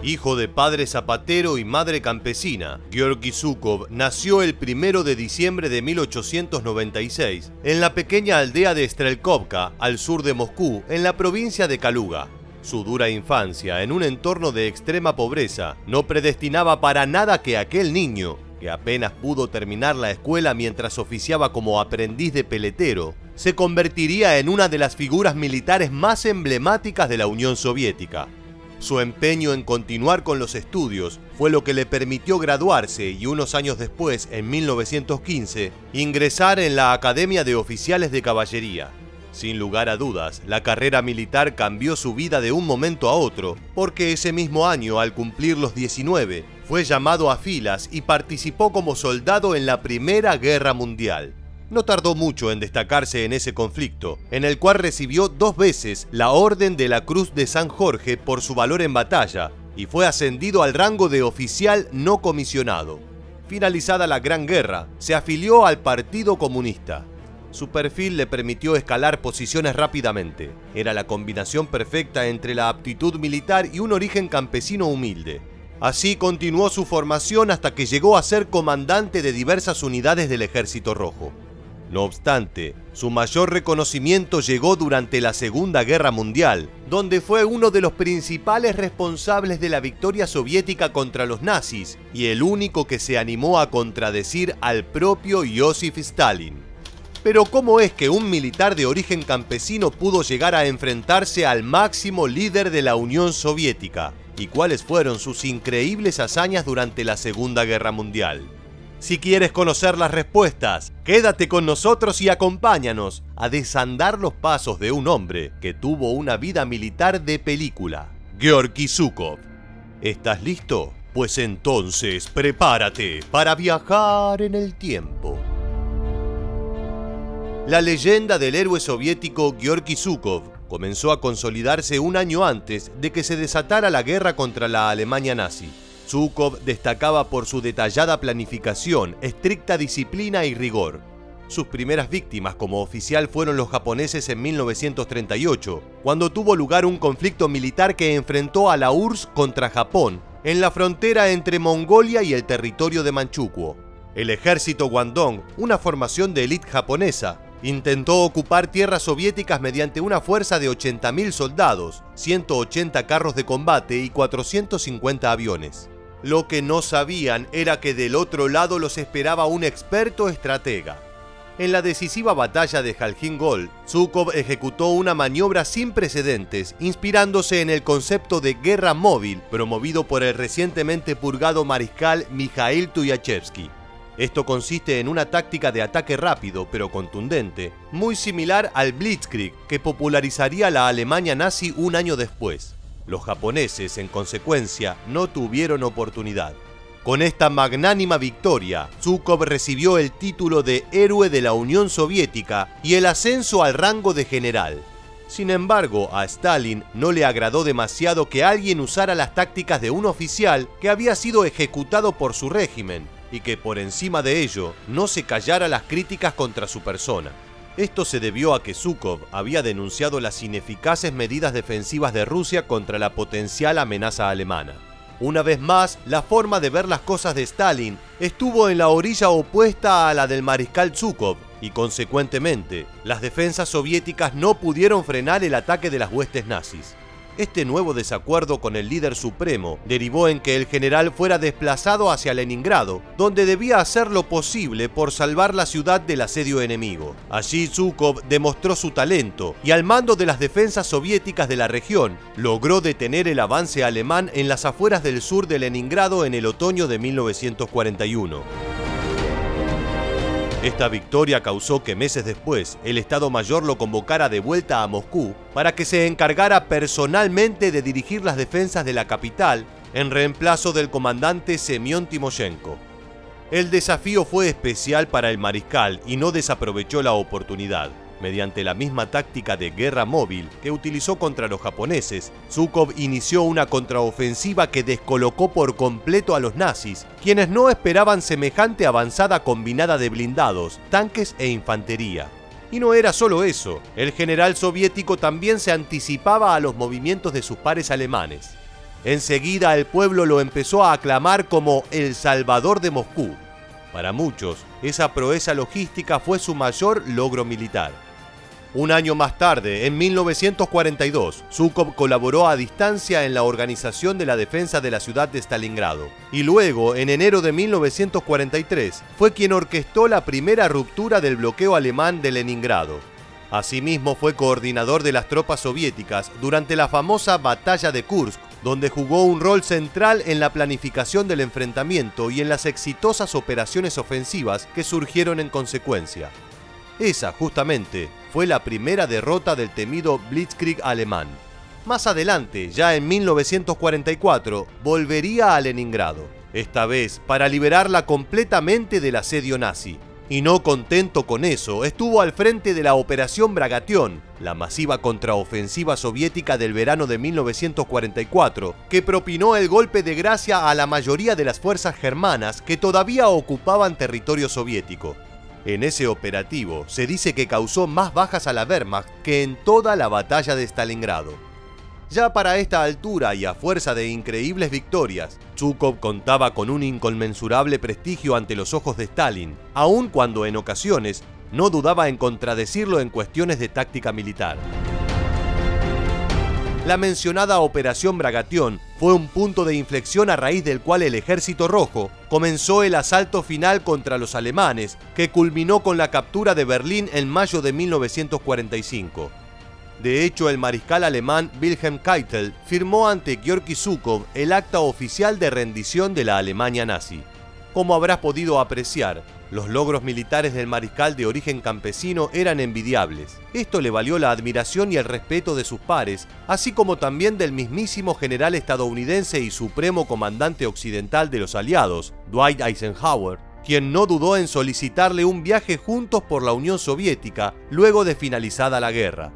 Hijo de padre zapatero y madre campesina, Georgi Zhukov nació el 1 de diciembre de 1896 en la pequeña aldea de Strelkovka, al sur de Moscú, en la provincia de Kaluga. Su dura infancia en un entorno de extrema pobreza no predestinaba para nada que aquel niño, que apenas pudo terminar la escuela mientras oficiaba como aprendiz de peletero, se convertiría en una de las figuras militares más emblemáticas de la Unión Soviética. Su empeño en continuar con los estudios fue lo que le permitió graduarse y unos años después, en 1915, ingresar en la Academia de Oficiales de Caballería. Sin lugar a dudas, la carrera militar cambió su vida de un momento a otro, porque ese mismo año, al cumplir los 19, fue llamado a filas y participó como soldado en la Primera Guerra Mundial. No tardó mucho en destacarse en ese conflicto, en el cual recibió 2 veces la Orden de la Cruz de San Jorge por su valor en batalla, y fue ascendido al rango de oficial no comisionado. Finalizada la Gran Guerra, se afilió al Partido Comunista. Su perfil le permitió escalar posiciones rápidamente. Era la combinación perfecta entre la aptitud militar y un origen campesino humilde. Así continuó su formación hasta que llegó a ser comandante de diversas unidades del Ejército Rojo. No obstante, su mayor reconocimiento llegó durante la Segunda Guerra Mundial, donde fue uno de los principales responsables de la victoria soviética contra los nazis y el único que se animó a contradecir al propio Joseph Stalin. Pero ¿cómo es que un militar de origen campesino pudo llegar a enfrentarse al máximo líder de la Unión Soviética? ¿Y cuáles fueron sus increíbles hazañas durante la Segunda Guerra Mundial? Si quieres conocer las respuestas, quédate con nosotros y acompáñanos a desandar los pasos de un hombre que tuvo una vida militar de película, Georgi Zhukov. ¿Estás listo? Pues entonces prepárate para viajar en el tiempo. La leyenda del héroe soviético Georgi Zhukov comenzó a consolidarse un año antes de que se desatara la guerra contra la Alemania nazi. Zhukov destacaba por su detallada planificación, estricta disciplina y rigor. Sus primeras víctimas como oficial fueron los japoneses en 1938, cuando tuvo lugar un conflicto militar que enfrentó a la URSS contra Japón, en la frontera entre Mongolia y el territorio de Manchukuo. El ejército Guandong, una formación de élite japonesa, intentó ocupar tierras soviéticas mediante una fuerza de 80.000 soldados, 180 carros de combate y 450 aviones. Lo que no sabían era que del otro lado los esperaba un experto estratega. En la decisiva batalla de Khalkhin Gol, Zhukov ejecutó una maniobra sin precedentes, inspirándose en el concepto de guerra móvil promovido por el recientemente purgado mariscal Mikhail Tukhachevsky. Esto consiste en una táctica de ataque rápido pero contundente, muy similar al Blitzkrieg que popularizaría la Alemania nazi un año después. Los japoneses, en consecuencia, no tuvieron oportunidad. Con esta magnánima victoria, Zhukov recibió el título de Héroe de la Unión Soviética y el ascenso al rango de general. Sin embargo, a Stalin no le agradó demasiado que alguien usara las tácticas de un oficial que había sido ejecutado por su régimen, y que por encima de ello no se callara las críticas contra su persona. Esto se debió a que Zhukov había denunciado las ineficaces medidas defensivas de Rusia contra la potencial amenaza alemana. Una vez más, la forma de ver las cosas de Stalin estuvo en la orilla opuesta a la del mariscal Zhukov y, consecuentemente, las defensas soviéticas no pudieron frenar el ataque de las huestes nazis. Este nuevo desacuerdo con el líder supremo derivó en que el general fuera desplazado hacia Leningrado, donde debía hacer lo posible por salvar la ciudad del asedio enemigo. Allí Zhukov demostró su talento y al mando de las defensas soviéticas de la región, logró detener el avance alemán en las afueras del sur de Leningrado en el otoño de 1941. Esta victoria causó que meses después el Estado Mayor lo convocara de vuelta a Moscú para que se encargara personalmente de dirigir las defensas de la capital en reemplazo del comandante Semión Timoshenko. El desafío fue especial para el mariscal y no desaprovechó la oportunidad. Mediante la misma táctica de guerra móvil que utilizó contra los japoneses, Zhukov inició una contraofensiva que descolocó por completo a los nazis, quienes no esperaban semejante avanzada combinada de blindados, tanques e infantería. Y no era solo eso, el general soviético también se anticipaba a los movimientos de sus pares alemanes. Enseguida el pueblo lo empezó a aclamar como el Salvador de Moscú. Para muchos, esa proeza logística fue su mayor logro militar. Un año más tarde, en 1942, Zhúkov colaboró a distancia en la organización de la defensa de la ciudad de Stalingrado. Y luego, en enero de 1943, fue quien orquestó la primera ruptura del bloqueo alemán de Leningrado. Asimismo, fue coordinador de las tropas soviéticas durante la famosa Batalla de Kursk, donde jugó un rol central en la planificación del enfrentamiento y en las exitosas operaciones ofensivas que surgieron en consecuencia. Esa, justamente, fue la primera derrota del temido Blitzkrieg alemán. Más adelante, ya en 1944, volvería a Leningrado, esta vez para liberarla completamente del asedio nazi. Y no contento con eso, estuvo al frente de la Operación Bagration, la masiva contraofensiva soviética del verano de 1944, que propinó el golpe de gracia a la mayoría de las fuerzas germanas que todavía ocupaban territorio soviético. En ese operativo se dice que causó más bajas a la Wehrmacht que en toda la batalla de Stalingrado. Ya para esta altura y a fuerza de increíbles victorias, Zhúkov contaba con un inconmensurable prestigio ante los ojos de Stalin, aun cuando en ocasiones no dudaba en contradecirlo en cuestiones de táctica militar. La mencionada Operación Bagration fue un punto de inflexión a raíz del cual el Ejército Rojo comenzó el asalto final contra los alemanes, que culminó con la captura de Berlín en mayo de 1945. De hecho, el mariscal alemán Wilhelm Keitel firmó ante Georgi Zhúkov el acta oficial de rendición de la Alemania nazi. Como habrás podido apreciar, los logros militares del mariscal de origen campesino eran envidiables. Esto le valió la admiración y el respeto de sus pares, así como también del mismísimo general estadounidense y supremo comandante occidental de los aliados, Dwight Eisenhower, quien no dudó en solicitarle un viaje juntos por la Unión Soviética luego de finalizada la guerra.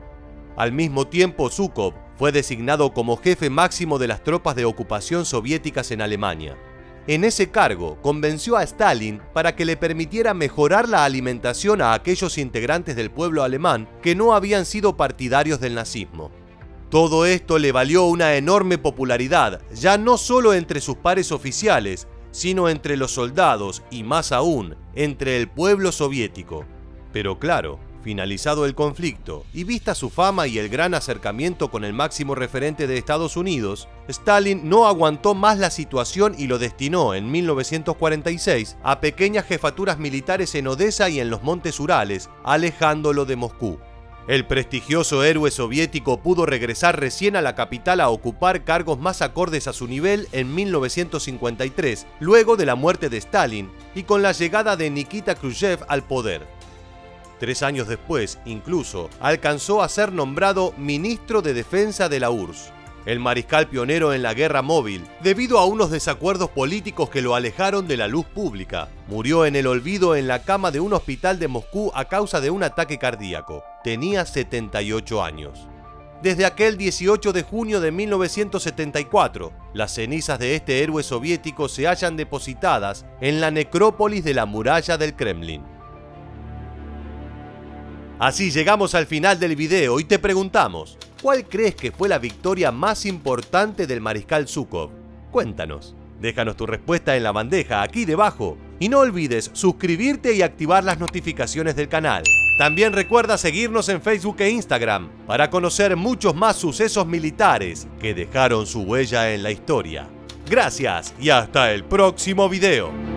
Al mismo tiempo, Zhúkov fue designado como jefe máximo de las tropas de ocupación soviéticas en Alemania. En ese cargo, convenció a Stalin para que le permitiera mejorar la alimentación a aquellos integrantes del pueblo alemán que no habían sido partidarios del nazismo. Todo esto le valió una enorme popularidad, ya no solo entre sus pares oficiales, sino entre los soldados y más aún, entre el pueblo soviético. Pero claro, finalizado el conflicto y vista su fama y el gran acercamiento con el máximo referente de Estados Unidos, Stalin no aguantó más la situación y lo destinó en 1946 a pequeñas jefaturas militares en Odessa y en los Montes Urales, alejándolo de Moscú. El prestigioso héroe soviético pudo regresar recién a la capital a ocupar cargos más acordes a su nivel en 1953, luego de la muerte de Stalin y con la llegada de Nikita Khrushchev al poder. 3 años después, incluso, alcanzó a ser nombrado ministro de Defensa de la URSS. El mariscal pionero en la guerra móvil, debido a unos desacuerdos políticos que lo alejaron de la luz pública, murió en el olvido en la cama de un hospital de Moscú a causa de un ataque cardíaco. Tenía 78 años. Desde aquel 18 de junio de 1974, las cenizas de este héroe soviético se hallan depositadas en la necrópolis de la muralla del Kremlin. Así llegamos al final del video y te preguntamos, ¿cuál crees que fue la victoria más importante del mariscal Zhúkov? Cuéntanos, déjanos tu respuesta en la bandeja aquí debajo y no olvides suscribirte y activar las notificaciones del canal. También recuerda seguirnos en Facebook e Instagram para conocer muchos más sucesos militares que dejaron su huella en la historia. Gracias y hasta el próximo video.